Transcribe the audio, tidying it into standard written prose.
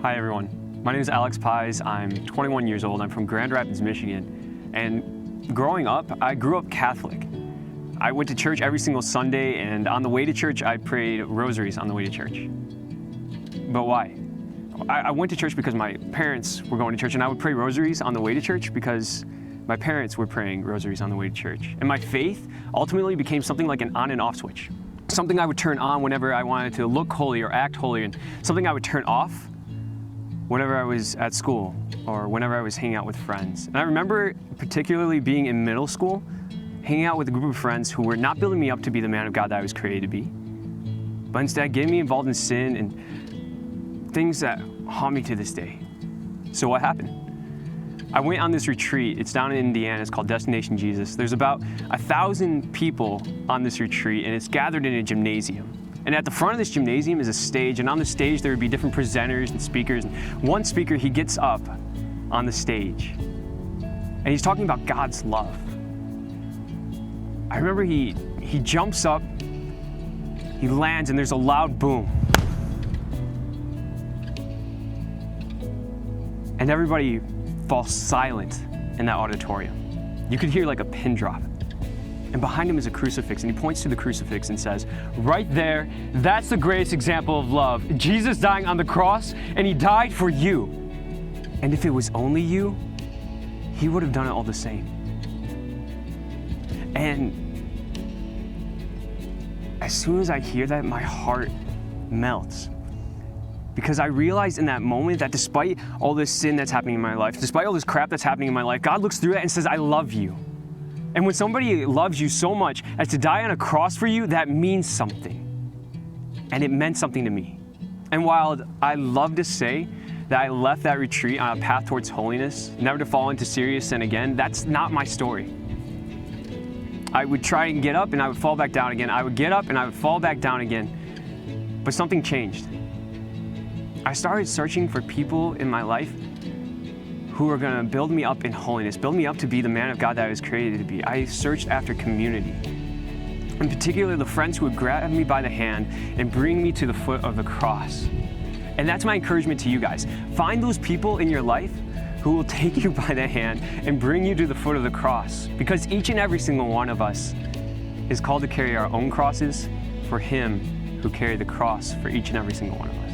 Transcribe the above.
Hi everyone, my name is Alex Pies. I'm 21 years old. I'm from Grand Rapids, Michigan. And growing up, I grew up Catholic. I went to church every single Sunday, and on the way to church, I prayed rosaries on the way to church. But why? I went to church because my parents were going to church, and I would pray rosaries on the way to church because my parents were praying rosaries on the way to church. And my faith ultimately became something like an on and off switch. Something I would turn on whenever I wanted to look holy or act holy, and something I would turn off whenever I was at school or whenever I was hanging out with friends. And I remember particularly being in middle school, hanging out with a group of friends who were not building me up to be the man of God that I was created to be, but instead getting me involved in sin and things that haunt me to this day. So what happened? I went on this retreat. It's down in Indiana. It's called Destination Jesus. There's about 1,000 people on this retreat, and it's gathered in a gymnasium. And at the front of this gymnasium is a stage, and on the stage there would be different presenters and speakers. And one speaker, he gets up on the stage, and he's talking about God's love. I remember he jumps up, he lands, and there's a loud boom. And everybody falls silent in that auditorium. You could hear like a pin drop. And behind him is a crucifix, and he points to the crucifix and says, right there, that's the greatest example of love. Jesus dying on the cross, and he died for you. And if it was only you, he would have done it all the same. And as soon as I hear that, my heart melts. Because I realized in that moment that despite all this sin that's happening in my life, despite all this crap that's happening in my life, God looks through that and says, I love you. And when somebody loves you so much as to die on a cross for you, that means something. And it meant something to me. And while I love to say that I left that retreat on a path towards holiness, never to fall into serious sin again, that's not my story. I would try and get up and I would fall back down again. I would get up and I would fall back down again. But something changed. I started searching for people in my life who are going to build me up in holiness, build me up to be the man of God that I was created to be. I searched after community. In particular, the friends who would grab me by the hand and bring me to the foot of the cross. And that's my encouragement to you guys. Find those people in your life who will take you by the hand and bring you to the foot of the cross. Because each and every single one of us is called to carry our own crosses for Him who carried the cross for each and every single one of us.